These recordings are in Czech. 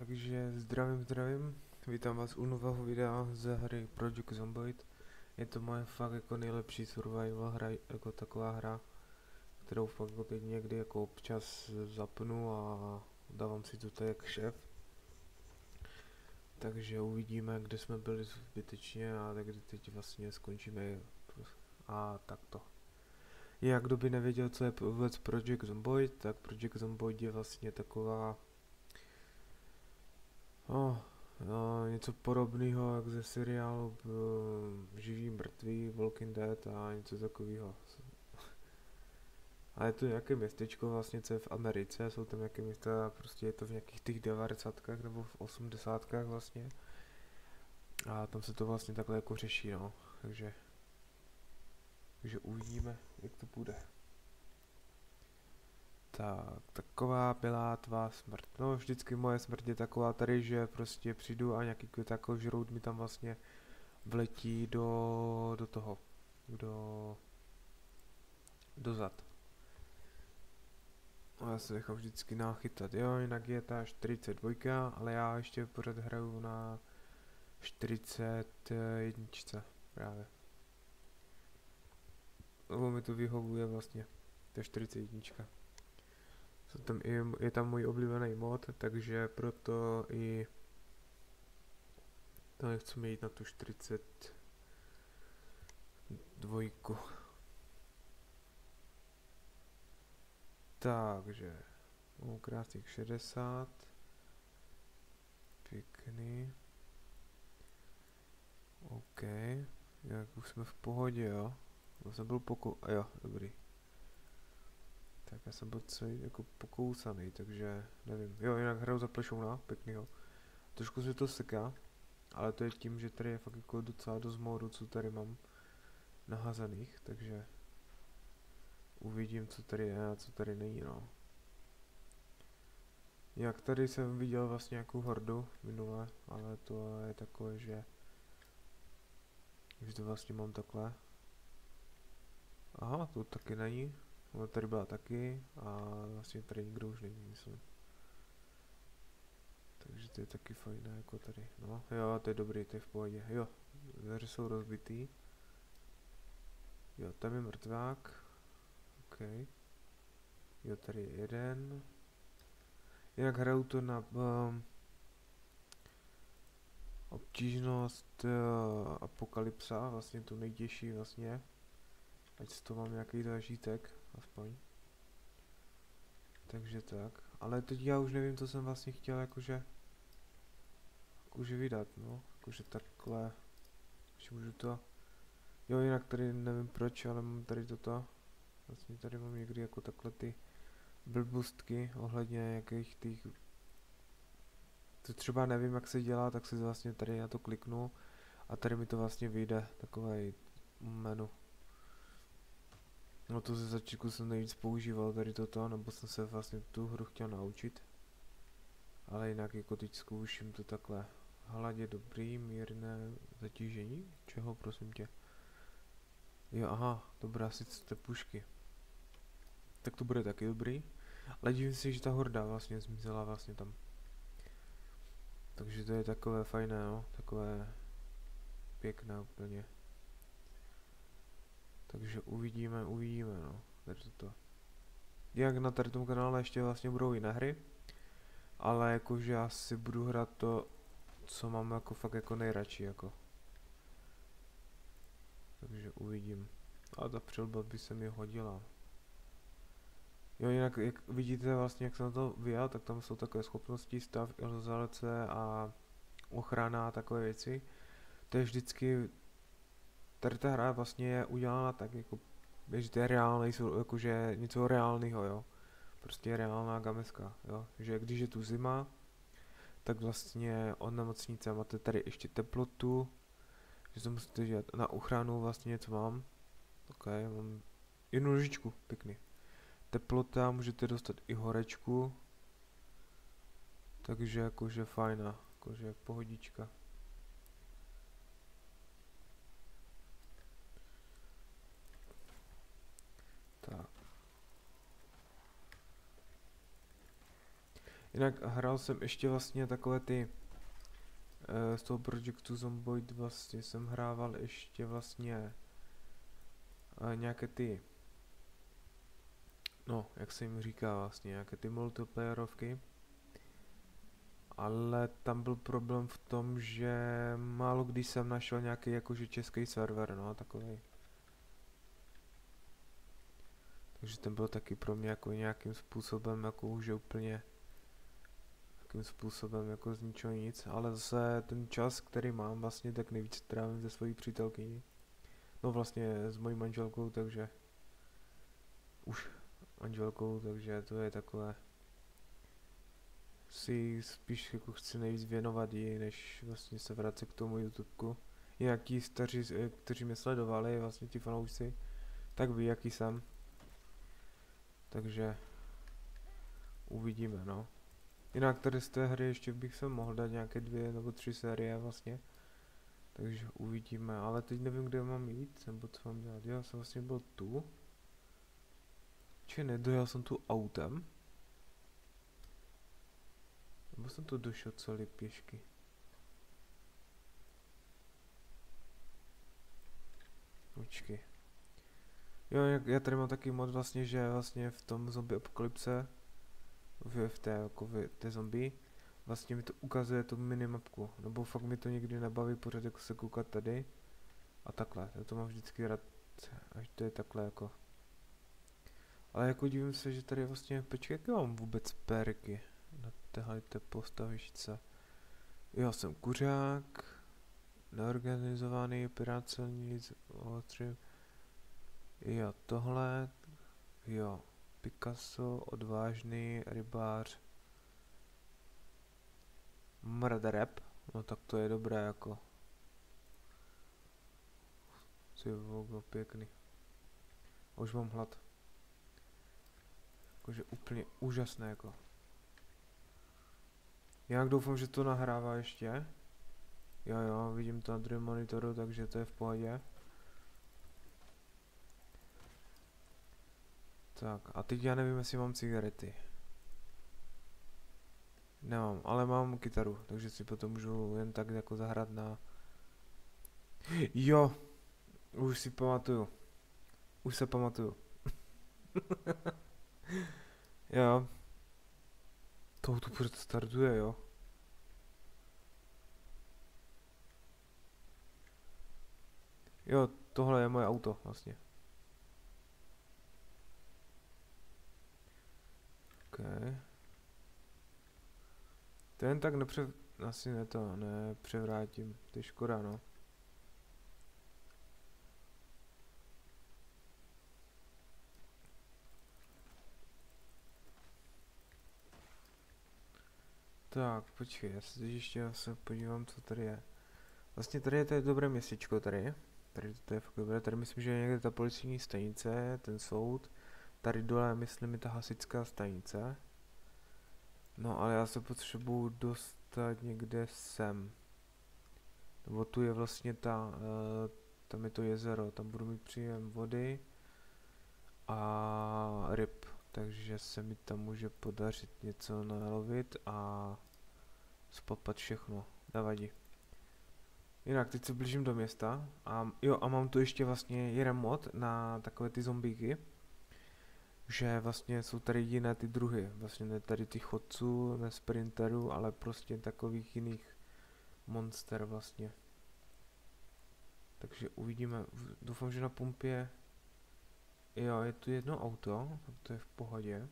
Takže zdravím, vítám vás u nového videa ze hry Project Zomboid. Je to moje fakt jako nejlepší survival hra, jako taková hra, kterou fakt jako teď někdy jako občas zapnu a dávám si to tady jak šéf. Takže uvidíme, kde jsme byli zbytečně a tak kdy teď vlastně skončíme a takto. Jak kdo by nevěděl, co je vůbec Project Zomboid, tak Project Zomboid je vlastně taková něco podobného jak ze seriálu Živí mrtví, Walking Dead a něco takového. A je to nějaké městečko vlastně, co je v Americe, jsou tam nějaké města, prostě je to v nějakých těch 90 nebo v 80 vlastně. A tam se to vlastně takhle jako řeší, no. Takže uvidíme, jak to bude. Tak, taková byla tvá smrt. No, vždycky moje smrt je taková tady, že prostě přijdu a nějaký jako žrout mi tam vlastně vletí do toho, do zad. A já se nechám vždycky nachytat, jo, jinak je ta 42, ale já ještě pořád hraju na 41 právě. Nebo mi to vyhovuje vlastně, ta 41. Je tam můj oblíbený mod, takže proto i to nechci jít na tu 42. Takže krásných 60. Pěkný. OK. Jak už jsme v pohodě, jo. Já jsem byl jo, dobrý. Tak já jsem byl celý jako pokousaný, takže nevím. Jo, jinak hraju za plešouna, pěknýho. Trošku se to seká, ale to je tím, že tady je fakt jako docela dost módu, co tady mám nahazených, takže uvidím, co tady je a co tady není, no. Jak tady jsem viděl vlastně nějakou hordu minule, ale to je takové, že to vlastně mám takhle. Aha, to taky není. Ona tady byla taky a vlastně tady nikdo už není, myslím. Takže to je taky fajné, jako tady. No, jo, to je dobrý, to je v pohodě. Jo, dveře jsou rozbitý. Jo, tam je mrtvák. OK. Jo, tady je jeden. Jinak hraju to na obtížnost apokalypsa, vlastně to nejtěžší vlastně. Ať z toho mám nějaký zážitek, aspoň. Takže tak. Ale teď já už nevím, co jsem vlastně chtěl jakože vydat, no. Jakože takhle. Ještě můžu to. Jo, jinak tady nevím proč, ale mám tady toto. Vlastně tady mám někdy jako takhle ty blbostky ohledně nějakých těch. To třeba nevím, jak se dělá, tak si vlastně tady na to kliknu a tady mi to vlastně vyjde takové menu. No to ze začátku jsem nejvíc používal tady toto, nebo jsem se vlastně tu hru chtěl naučit. Ale jinak jako teď zkouším to takhle. Hladě dobrý, mírné zatížení. Čeho, prosím tě? Jo, aha, dobrá, sice té pušky. Tak to bude taky dobrý. Ale divím si, že ta horda vlastně zmizela vlastně tam. Takže to je takové fajné, no. Takové pěkné úplně. Takže uvidíme, no. Tady toto. Jak na tady tom kanále ještě vlastně budou jiné hry. Ale jakože asi budu hrát to, co mám jako fakt jako nejradši jako. Takže uvidím. A ta přilba by se mi hodila. Jo, jinak jak vidíte vlastně, jak jsem na to vyjel, tak tam jsou takové schopnosti, stav, izolace a ochrana a takové věci. To je vždycky, tady ta hra vlastně je udělána tak, jako, že to je reálný, jakože něco reálného, jo. Prostě je reálná gameska, jo. Že když je tu zima, tak vlastně od nemocnice máte tady ještě teplotu, že to musíte dělat na ochranu vlastně něco mám. Ok, mám jednu nožičku, pěkný. Teplota, můžete dostat i horečku. Takže jakože fajná, jakože pohodička. Tak. Jinak hrál jsem ještě vlastně takové ty z toho Projectu Zomboid vlastně jsem hrával ještě vlastně nějaké ty, no, jak se jim říká vlastně, nějaké ty multiplayerovky. Ale tam byl problém v tom, že málo kdy jsem našel nějaký jakože český server, no, takový. Takže ten byl taky pro mě jako nějakým způsobem jako už úplně nějakým způsobem jako z ničeho nic, ale zase ten čas, který mám vlastně, tak nejvíc trávím ze svojí přítelkyní. No vlastně s mojí manželkou, takže už manželkou, takže to je takové, si spíš jako chci nejvíc věnovat jí, než vlastně se vracet k tomu YouTubeku. Jinak ti staří, kteří mě sledovali, vlastně ti fanoušci, tak ví, jaký jsem. Takže uvidíme, no. Jinak tady z té hry ještě bych se mohl dát nějaké 2 nebo 3 série vlastně. Takže uvidíme, ale teď nevím, kde mám jít, nebo co mám dělat. Já jsem vlastně byl tu. Či nedojel jsem tu autem? Nebo jsem tu došel celý pěšky? Počkej. Jo, já tady mám taky mod vlastně, že vlastně v tom zombie apokalypse, v té, jako v té zombie, vlastně mi to ukazuje tu minimapku, nebo fakt mi to někdy nebaví pořád jako se koukat tady a takhle, já to mám vždycky rád, až to je takhle jako. Ale jako divím se, že tady vlastně, počkej, jaké mám vůbec perky na téhle postavičce. Jo, jsem kuřák, neorganizovaný, pirát silnic, ostřím. Jo, tohle, jo, Picasso, odvážný, rybář, mrderep, no tak to je dobré jako. Ty vogo, pěkný. A už mám hlad. Jakože úplně úžasné jako. Já doufám, že to nahrává ještě. Jo, vidím to na druhém monitoru, takže to je v pohodě. Tak, a teď já nevím, jestli mám cigarety. Nemám, ale mám kytaru, takže si potom můžu jen tak jako zahrát na... Jo, už si pamatuju. Už se pamatuju. Jo. To tu pořád startuje, jo. Jo, tohle je moje auto vlastně. Okay. To jen tak asi nepřevrátím, to je škoda, no. Tak, počkej, já se teď ještě se podívám, co tady je. Vlastně tady je to dobré městečko tady. Tady to je fakt dobré, tady myslím, že je někde ta policijní stanice, ten soud. Tady dole myslím je ta hasičská stanice. No ale já se potřebuju dostat někde sem. Nebo tu je vlastně tam je to jezero, tam budu mít příjem vody a ryb. Takže se mi tam může podařit něco nalovit a spapat všechno, nevadí. Jinak teď se blížím do města a jo a mám tu ještě vlastně jeden mod na takové ty zombíky. Že vlastně jsou tady jiné ty druhy, vlastně ne tady ty chodců, ne sprinterů, ale prostě takových jiných monster vlastně. Takže uvidíme, doufám, že na pumpě, jo, je tu jedno auto, tak to je v pohodě.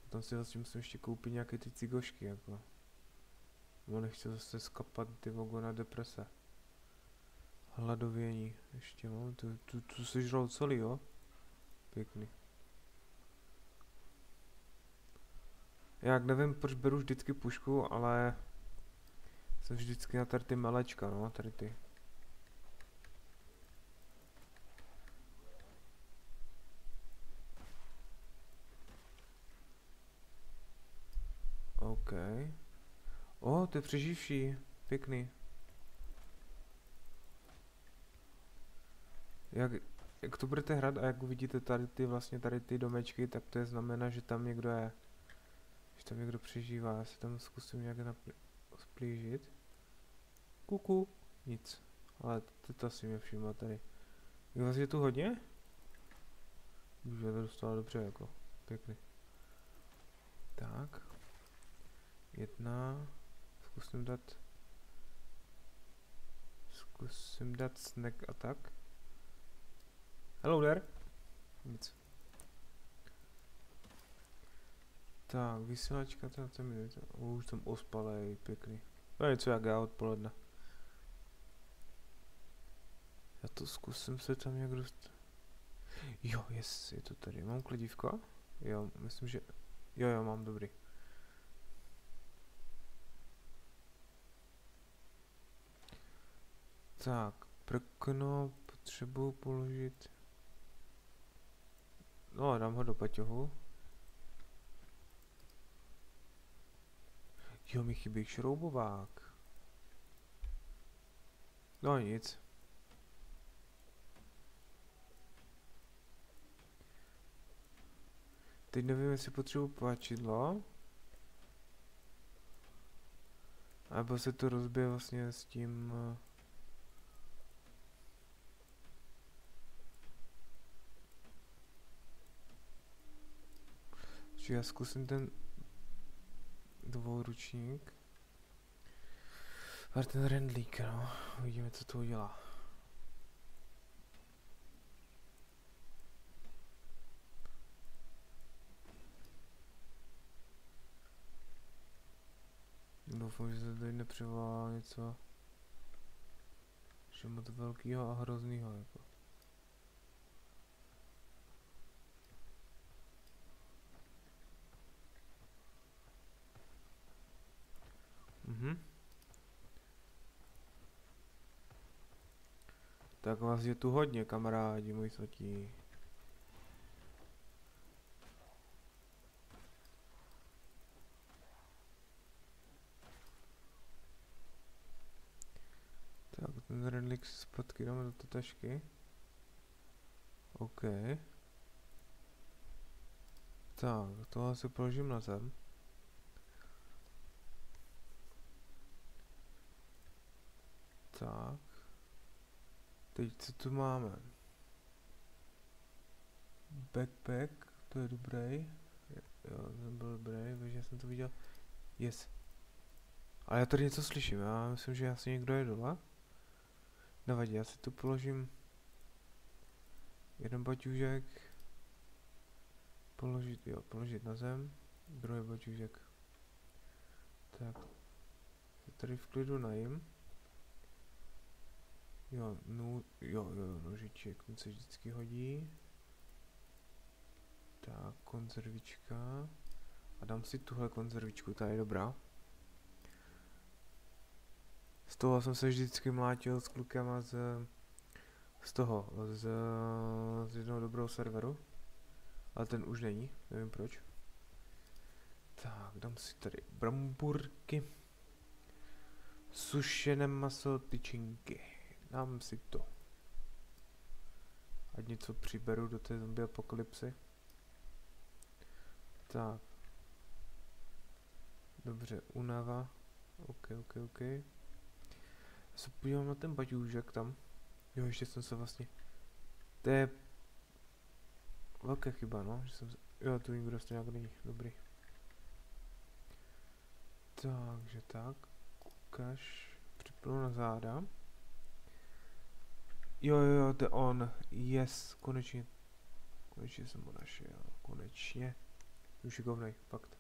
Tam si vlastně musím ještě koupit nějaké ty cigošky, jako. Nebo nechci zase skapat ty vogo na deprese. Hladovění, ještě mám, tu sežral celý, jo? Pěkný. Já nevím, proč beru vždycky pušku, ale jsem vždycky na tady ty malečka, no, tady ty. OK. O, to je přeživší, pěkný. Jak to budete hrát a jak uvidíte tady ty domečky, tak to je znamená, že tam někdo je. tam někdo přežívá, já se tam zkusím nějak splížit. Kuku. Nic. Ale to si mě všimla tady. Je vás je tu hodně? Už je to dostala dobře jako. Pěkný. Tak. Jedna. Zkusím dát snack attack. Hello there. Nic. Tak, vysílačka, to mi už jsem ospalej, pěkný. To je něco jak já odpoledne. Já to zkusím se tam nějak dostat. Jo, je to tady. Mám kladívko? Jo, myslím, že... Jo, mám, dobrý. Tak, prkno potřebuji položit. No, dám ho do paťohu. Jo, mi chybí šroubovák. No nic. Teď nevím, jestli potřebuji páčidlo. Nebo se to rozbije vlastně s tím... Čiže já zkusím ten dvouručník. A ten rendlík, no. Uvidíme, co to udělá. Doufám, že se tady nepřivolá něco že moc velkýho a hroznýho, jako. Tak vás je tu hodně, kamarádi, moji svatí. Tak, ten rendlík zpátky dáme do té tašky. OK. Tak, tohle si položím na zem. Tak. Teď co tu máme? Backpack, to je dobrý. Jo, to byl dobrý, protože jsem to viděl. Yes. Ale já tady něco slyším, já myslím, že asi někdo je dole. Nevadí, já si tu položím jeden baťůžek. Položit na zem. Druhý baťůžek. Tak. Se tady v klidu najím. Jo, nožiček, ten se vždycky hodí. Tak, konzervička. A dám si tuhle konzervičku, ta je dobrá. Z toho jsem se vždycky mlátil s klukama z jednoho dobrého serveru. Ale ten už není, nevím proč. Tak, dám si tady bramburky. Sušené maso, tyčinky. Dám si to. Ať něco přiberu do té zombie apokalypsy. Tak. Dobře, únava. OK. Já se podívám na ten baťůžek tam. Jo, ještě jsem se vlastně... To je... velká chyba, no. Že jsem se... Jo, tu nikdo vlastně nějak není. Dobrý. Takže tak. Ukaž. Připnu na záda. Jo, to je on. Yes, konečně. Konečně jsem ho našel. Konečně. Jsem šikovnej, fakt.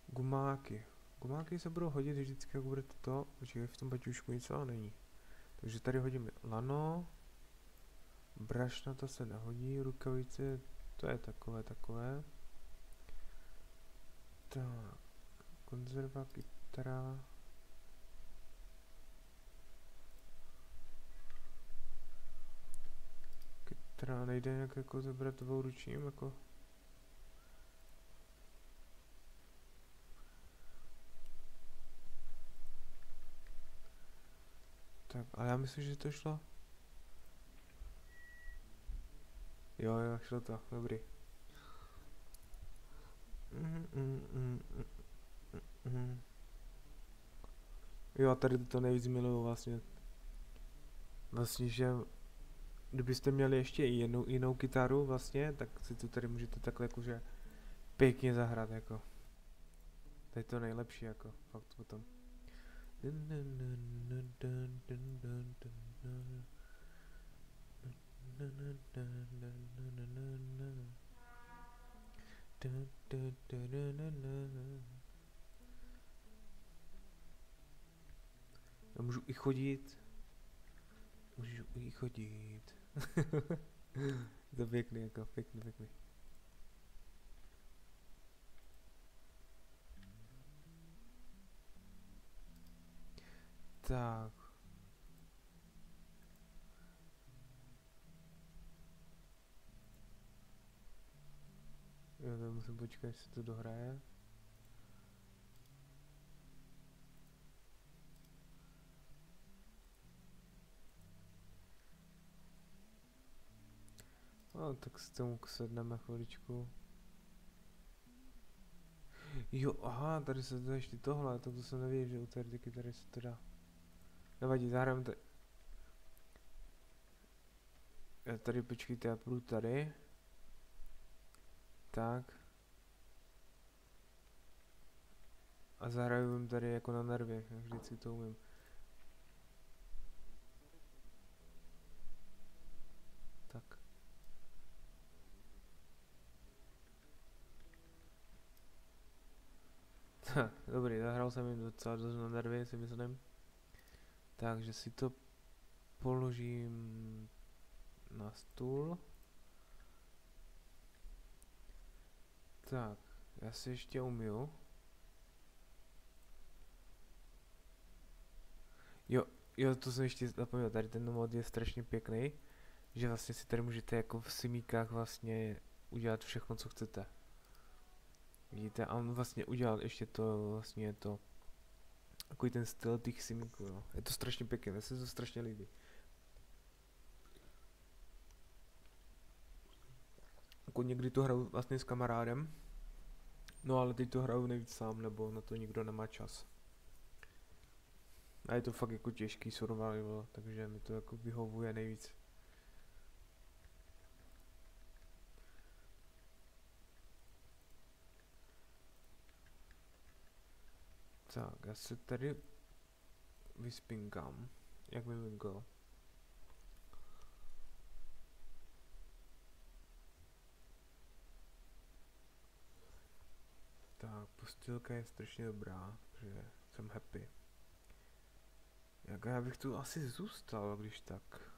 Gumáky. Gumáky se budou hodit vždycky, jak bude toto. Počkej, v tom baťušku nic ale není. Takže tady hodíme lano. Brašna to se nehodí. Rukavice, to je takové. Tak. Konzerva, kytara. Kytara nejde nějak jako zabrat dvouručním, jako. Tak, ale já myslím, že to šlo. Jo, šlo to, dobrý. Jo, a tady to nejvíc miluju vlastně. Vlastně, že kdybyste měli ještě i jinou kytaru vlastně, tak si to tady můžete takhle jakože pěkně zahrát jako. To je to nejlepší jako, fakt potom. Já můžu i chodit. Můžu i chodit. To pěkný jako, pěkný. Tak. Jo, to musím počkat, až se to dohraje. No, tak s tomu sedneme chviličku. Jo, aha, tady se dá ještě tohle, tak to jsem nevěděl, že u té kytary se to dá. Nevadí, zahrajeme tady. Tady počkejte, já půjdu tady. Tak. A zahraju jim tady jako na nervě, jak vždycky to umím. Tak. Dobrý, zahrál jsem jim docela dost na nervy, si myslím. Takže si to položím na stůl. Tak, já si ještě umiju. Jo, to jsem ještě zapomněl, tady ten mod je strašně pěkný, že vlastně si tady můžete jako v simíkách vlastně udělat všechno, co chcete. Vidíte, a on vlastně udělal ještě to vlastně to, takový ten styl těch simíků, no. Je to strašně pěkné, mně se to strašně líbí. Jako někdy to hraju vlastně s kamarádem, no ale teď to hraju nejvíc sám, nebo na to nikdo nemá čas. A je to fakt jako těžký survival, takže mi to jako vyhovuje nejvíc. Tak, já se tady vyspinkám, jak miminko. Tak, postýlka je strašně dobrá, takže jsem happy. Jak já bych tu asi zůstal, když tak.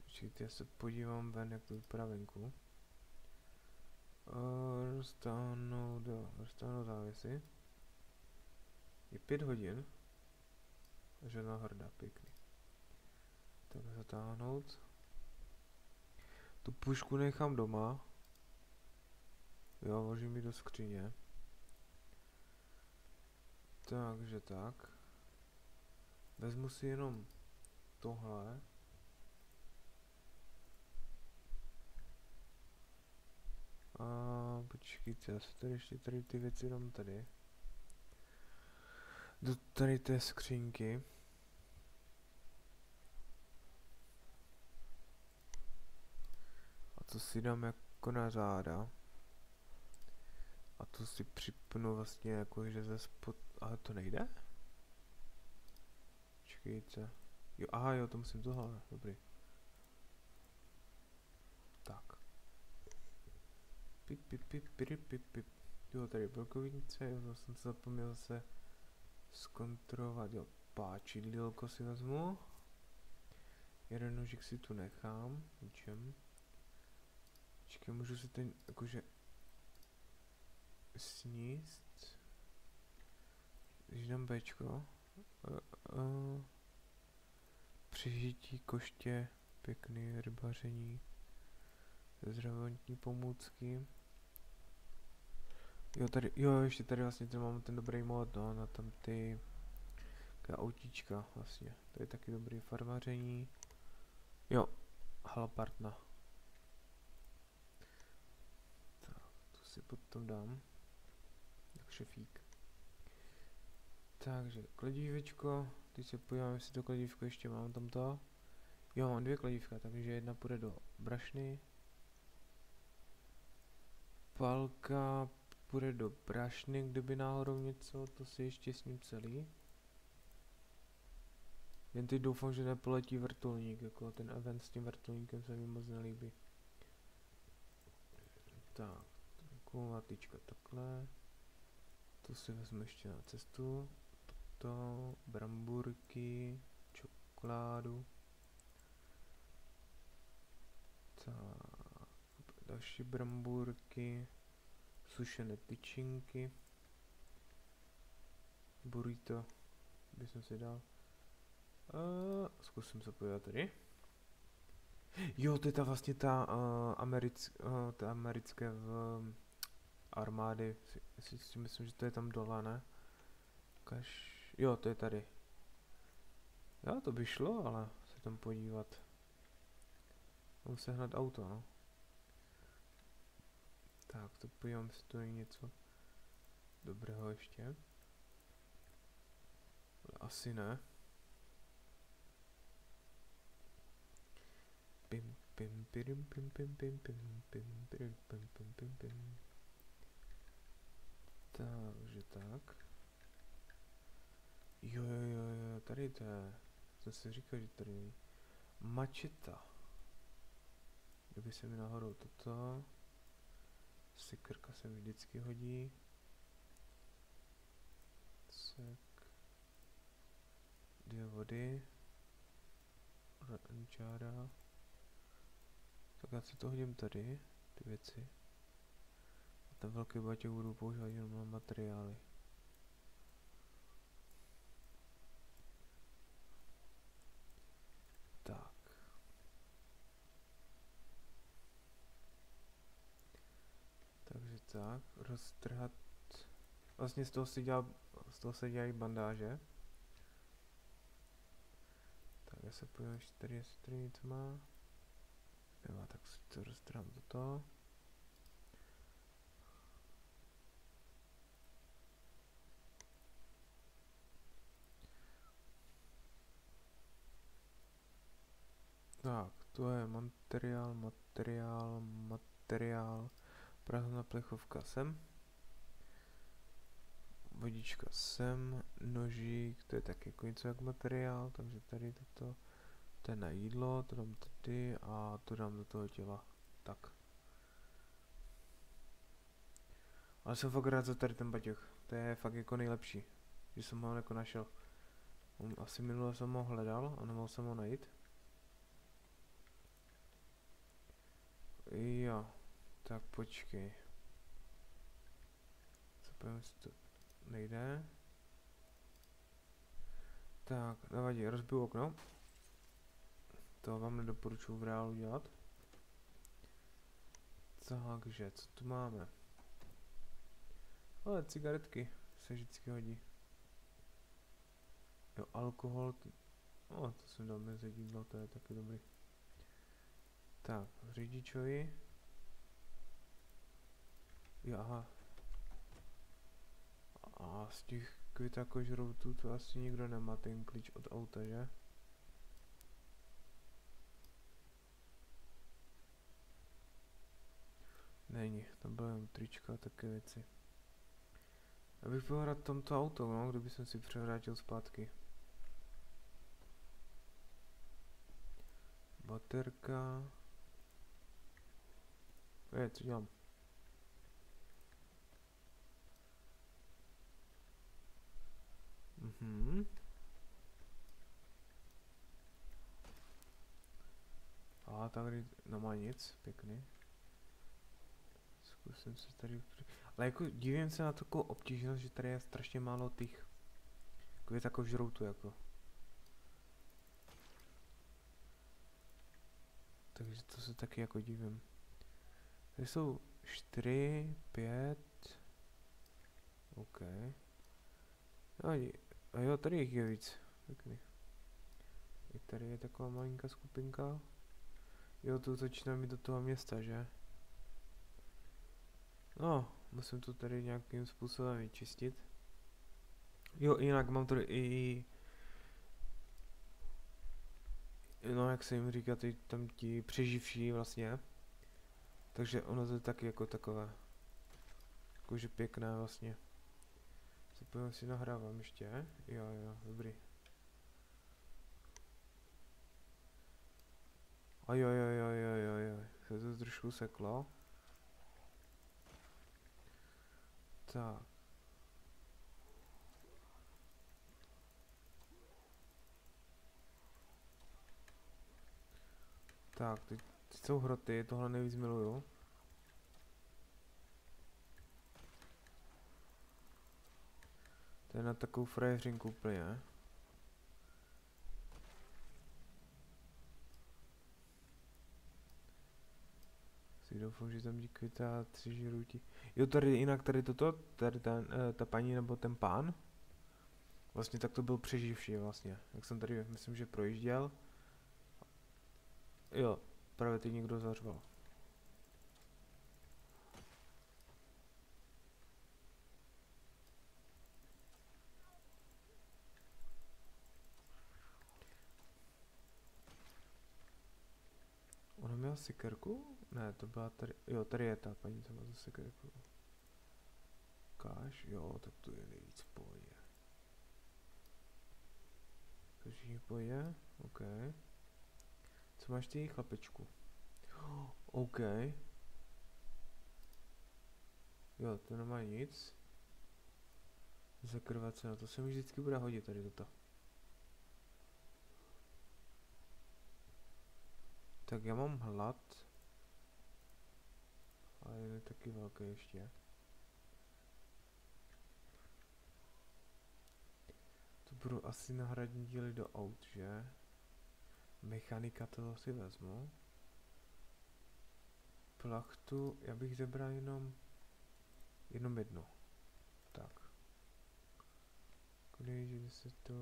Počkejte, já se podívám ven, jak to vypadá venku. Roztáhnout závěsy. Je 5 hodin. Žena hrdá, pěkný. Tak zatáhnout. Tu pušku nechám doma. Jo, vložím ji do skříně. Takže tak. Vezmu si jenom tohle. A počkejte, já se tady ještě tady ty věci dám tady. Do tady té skřínky. A to si dám jako na záda. A to si připnu vlastně jako, že ze spod... Ale to nejde? Počkejte. Jo, aha, jo, to musím tohle, dobrý. Tak. Pip. Jo, tady brokovnice, jo, to jsem se zapomněl zase zkontrolovat, jo, páčidlílko si vezmu. Jeden nožík si tu nechám, ničem. Počkej, můžu si ten, jakože, sníst. Když dám Bčko. Přežití koště, pěkný rybaření, zdravotní pomůcky. Jo, tady, jo, ještě tady vlastně tady mám ten dobrý mod, no, na tam ty autíčka vlastně. To je taky dobrý farmaření. Jo, halapartna. si potom dám. Tak šefík. Takže kladívečko, teď se podívám, jestli to kladívko ještě mám tamto. Jo, mám 2 kladívka, takže jedna půjde do brašny. Palka půjde do brašny, kdyby náhodou něco, to si ještě s ním celý. Jen teď doufám, že nepoletí vrtulník, jako ten event s tím vrtulníkem se mi moc nelíbí. Tak, kumulatyčka takhle. To si vezmu ještě na cestu. To, bramburky, čokoládu. Tak, další bramburky, sušené tyčinky. Burrito bych si dal. Zkusím se podívat tady. Jo, to je ta vlastně ta americké armády. Si myslím, že to je tam dole, ne? Jo, to je tady. Jo, to by šlo, ale se tam podívat. Mám sehnat auto, no. Tak, to podívám, jestli to je něco dobrého ještě. Ale asi ne. Pim, pim, pirim, pim, pim, pim, pim, pim, pirim, pim, pim, pim, pim. Takže tak. Jo, tady to je. Jsem si říkal, že tady není. Mačeta. Kdyby se mi náhodou toto. Sekerka se mi vždycky hodí. Sek. 2 vody. Čára. Tak já si to hodím tady, ty věci. A ten velký baťoch budu používat jenom na materiály. Tak. Takže tak, roztrhat. Vlastně z toho se dělají bandáže. Tak já se podívám ještě tady, jestli tady něco má. Nemá, tak si to roztrhám toto. Tak, to je materiál. Prázdná plechovka sem. Vodička sem, nožík, to je taky jako něco jak materiál, takže tady toto, to je na jídlo, to dám tady a to dám do toho těla, tak. Ale jsem fakt rád za tady ten baťoch, to je fakt jako nejlepší, že jsem ho jako našel. Asi minule jsem ho hledal a nemohl jsem ho najít. Jo, tak počkej. Zapojím si to. Nejde. Tak, nevadí, rozbiju okno. To vám nedoporučuji v reálu dělat. Takže, co tu máme? Ale cigaretky se vždycky hodí. Jo, alkohol. To jsem dal mezi jídlo, to je taky dobrý. Tak, řidičovi. Jo, aha. A z těch květakožroutů to asi nikdo nemá ten klíč od auta, že? Není, tam bylo jen trička a také věci. Já bych byl rád tomto auto, no, kdyby jsem si převrátil zpátky. Baterka. Co dělám? A tady nemá nic, pěkný. Zkusím se tady... Ale jako divím se na takovou obtížnost, že tady je strašně málo těch květakožroutů jako. Takže to se taky jako divím. Tady jsou 4, 5. OK. A jo, tady jich je víc. Pěkný. I tady je taková malinká skupinka. Jo, tu začíná mít do toho města, že? No, musím to tady nějakým způsobem vyčistit. Jo, jinak mám tady i, no jak se jim říká, ty, tam ti přeživší vlastně. Takže ono to je taky jako takové, jakože pěkné vlastně. Zapojím si nahrávám ještě, jo, dobrý. Jo, se to trošku seklo. Tak. Tak, teď jsou hroty, tohle nejvíc miluju. To je na takovou frajeřinku úplně. Si doufám, že tam díky ta 3 žrutí. Jo, tady jinak tady toto, tady ta paní nebo ten pán. Vlastně tak to byl přeživší vlastně. Jak jsem tady, myslím, že projížděl. Jo, právě teď někdo zařval. Ona měla sikerku? Ne, to byla tady, jo, tady je ta paní, co má za sikerku. Káš, jo, tak to je nejvíc v pohodě. To všichni v pohodě? OK. Co máš ty, chlapečku? OK. Jo, to nemá nic. Zakrvat se na to se mi vždycky bude hodit tady toto. Tak já mám hlad. Ale je taky velký ještě. To budou asi náhradní díly do aut, že? Mechanika to si vezmu. Plachtu, já bych zebral jenom jednu. Tak. Když se to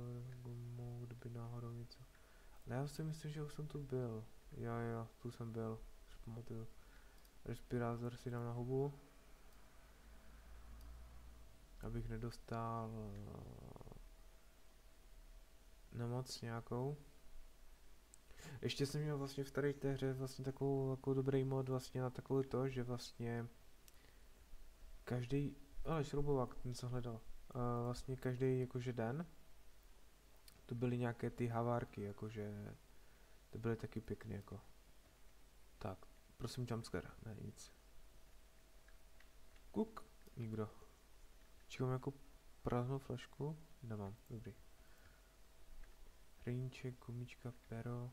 gumou, kdyby náhodou něco. Ale já si myslím, že už jsem tu byl. Jo, tu jsem byl. Už pamatuju. Respirátor si dám na hubu. Abych nedostal nemoc nějakou. Ještě jsem měl vlastně v tady té hře vlastně takovou dobrý mod vlastně na takovou to, že vlastně každý, ale šroubovák, ten co hledal, vlastně každý jakože den, to byly nějaké ty havárky, jakože, to byly taky pěkný jako. Tak, prosím jumpscare, ne nic. Kuk, nikdo. Čekám jako prázdnou flašku, nemám, dobrý. Hraníček, gumička, pero,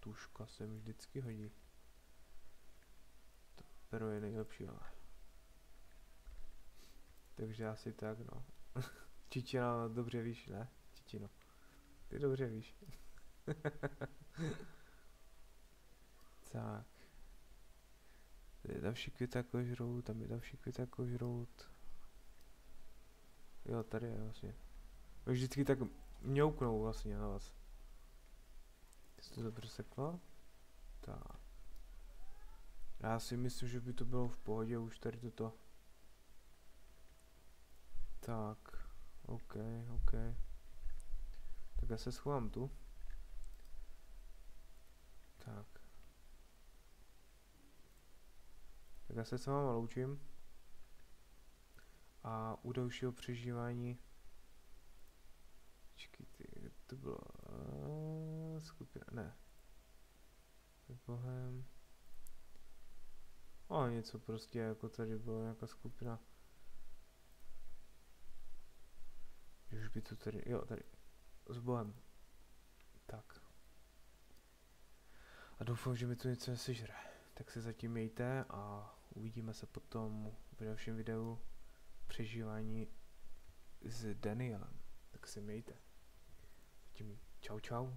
tuška se mi vždycky hodí. To pero je nejlepší, ale. Takže asi tak, no. Čičino, dobře víš, ne? Čičino. Ty dobře víš. Tak. Tady je další květa kožrout, tam je další květa kožrout. Jo, tady je vlastně. Vždycky tak mňouknou vlastně na vás. Jsi to dobře sekla? Tak. Já si myslím, že by to bylo v pohodě už tady toto. Tak. OK. Tak já se schovám tu. Tak. Tak já se s váma loučím. A u dalšího přežívání. Počkejte, to bylo skupina, ne. Bohem. Něco prostě jako tady bylo nějaká skupina. Už by to tady, jo, tady. S Bohem. Tak. A doufám, že mi to něco nesežere. Tak se zatím mějte a uvidíme se potom v dalším videu přežívání s Danielem. Tak se mějte. Zatím čau.